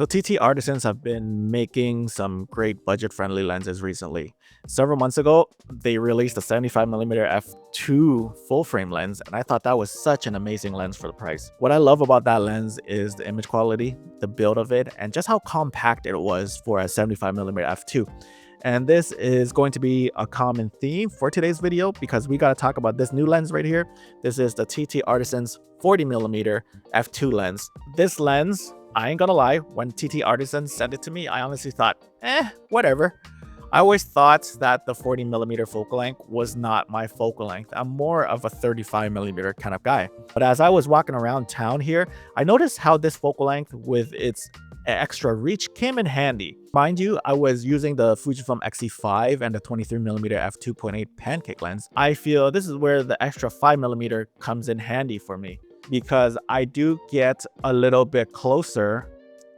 So Ttartisans have been making some great budget-friendly lenses recently. Several months ago, they released a 75mm f2 full-frame lens, and I thought that was such an amazing lens for the price. What I love about that lens is the image quality, the build of it, and just how compact it was for a 75mm f2. And this is going to be a common theme for today's video because we got to talk about this new lens right here. This is the Ttartisans 40mm f2 lens. This lens, I ain't gonna lie, when Ttartisan sent it to me, I honestly thought, whatever. I always thought that the 40mm focal length was not my focal length. I'm more of a 35mm kind of guy. But as I was walking around town here, I noticed how this focal length with its extra reach came in handy. Mind you, I was using the Fujifilm X-E5 and the 23mm f2.8 pancake lens. I feel this is where the extra 5mm comes in handy for me, because I do get a little bit closer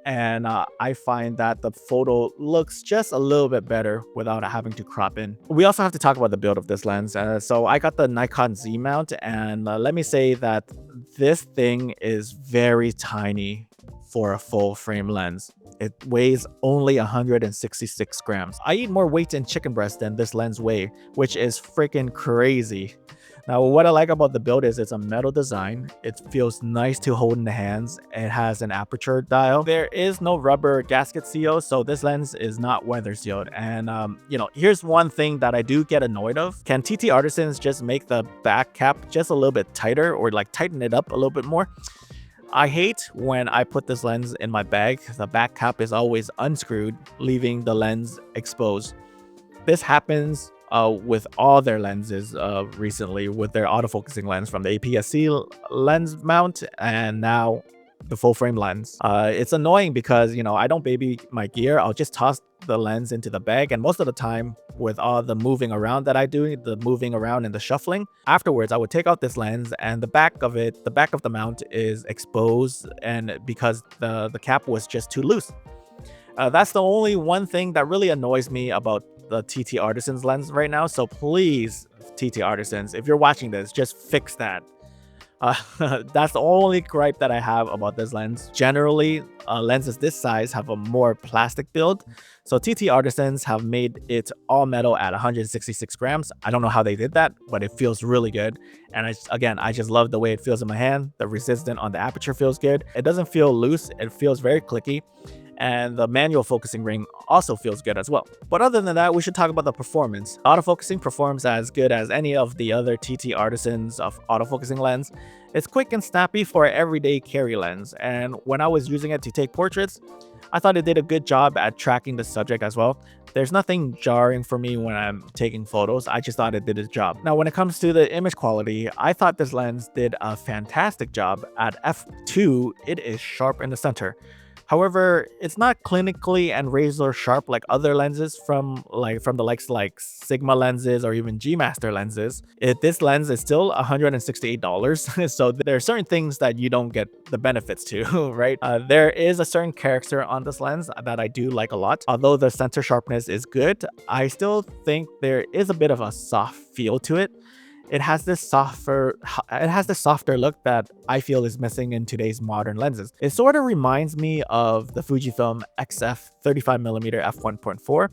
and I find that the photo looks just a little bit better without having to crop in. We also have to talk about the build of this lens. So I got the Nikon Z mount, and let me say that this thing is very tiny for a full frame lens. It weighs only 166 grams. I eat more weight in chicken breast than this lens weighs, which is freaking crazy. Now, what I like about the build is it's a metal design. It feels nice to hold in the hands. It has an aperture dial. There is no rubber gasket seal, so this lens is not weather sealed. And, here's one thing that I do get annoyed of. Can Ttartisans just make the back cap just a little bit tighter, or like tighten it up a little bit more? I hate when I put this lens in my bag, the back cap is always unscrewed, leaving the lens exposed. This happens with all their lenses recently, with their autofocusing lens from the APS-C lens mount and now the full frame lens. It's annoying because, I don't baby my gear. I'll just toss the lens into the bag, and most of the time with all the moving around that I do, the moving around and the shuffling, afterwards I would take out this lens and the back of the mount is exposed, and because the cap was just too loose. That's the only one thing that really annoys me about the Ttartisans lens right now. So please, Ttartisans, if you're watching this, just fix that. That's the only gripe that I have about this lens. Generally, lenses this size have a more plastic build. So Ttartisans have made it all metal at 166 grams. I don't know how they did that, but it feels really good. And I just love the way it feels in my hand. The resistance on the aperture feels good. It doesn't feel loose. It feels very clicky. And the manual focusing ring also feels good as well. But other than that, we should talk about the performance. Autofocusing performs as good as any of the other Ttartisans of autofocusing lens. It's quick and snappy for an everyday carry lens, and when I was using it to take portraits, I thought it did a good job at tracking the subject as well. There's nothing jarring for me when I'm taking photos. I just thought it did its job. Now, when it comes to the image quality, I thought this lens did a fantastic job. At f2, it is sharp in the center. However, it's not clinically and razor sharp like other lenses from the likes like Sigma lenses or even G Master lenses. This lens is still $168, so there are certain things that you don't get the benefits to, right? There is a certain character on this lens that I do like a lot. Although the center sharpness is good, I still think there is a bit of a soft feel to it. It has this softer look that I feel is missing in today's modern lenses. It sort of reminds me of the Fujifilm XF 35mm f1.4,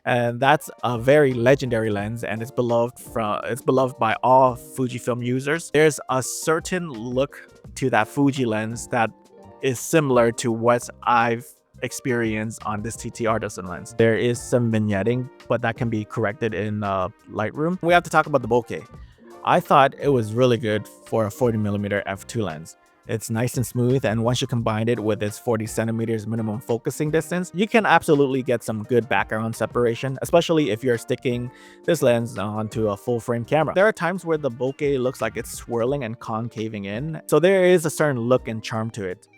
and that's a very legendary lens, and it's beloved by all Fujifilm users. There's a certain look to that Fuji lens that is similar to what I've experienced on this Ttartisan lens. There is some vignetting, but that can be corrected in Lightroom. We have to talk about the bokeh. I thought it was really good for a 40mm f2 lens. It's nice and smooth, and once you combine it with its 40 centimeters minimum focusing distance, you can absolutely get some good background separation, especially if you're sticking this lens onto a full frame camera. There are times where the bokeh looks like it's swirling and concaving in, so there is a certain look and charm to it.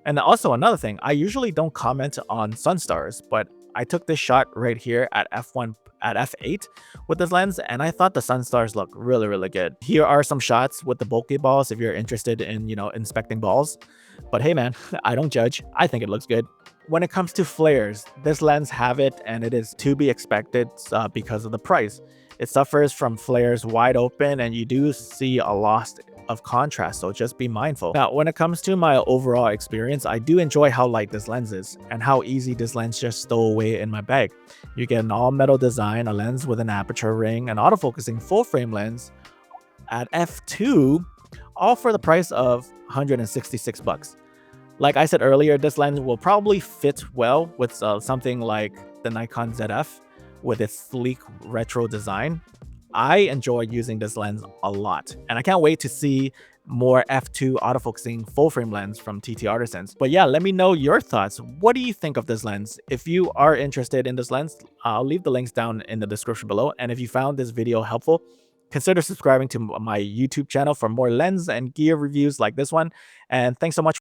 And also another thing, I usually don't comment on sunstars, but I took this shot right here at f8 with this lens, and I thought the sunstars look really, really good. Here are some shots with the bokeh balls if you're interested in, inspecting balls. But hey man, I don't judge. I think it looks good. When it comes to flares, this lens have it, and it is to be expected because of the price. It suffers from flares wide open, and you do see a loss of contrast, so just be mindful. Now, when it comes to my overall experience, I do enjoy how light this lens is and how easy this lens just stow away in my bag. You get an all-metal design, a lens with an aperture ring, an autofocusing full-frame lens at f2, all for the price of 166 bucks. Like I said earlier, this lens will probably fit well with something like the Nikon ZF with its sleek retro design. I enjoy using this lens a lot, and I can't wait to see more f2 autofocusing full frame lens from Ttartisans. But yeah, let me know your thoughts. What do you think of this lens? If you are interested in this lens, I'll leave the links down in the description below. And if you found this video helpful, consider subscribing to my YouTube channel for more lens and gear reviews like this one. And thanks so much.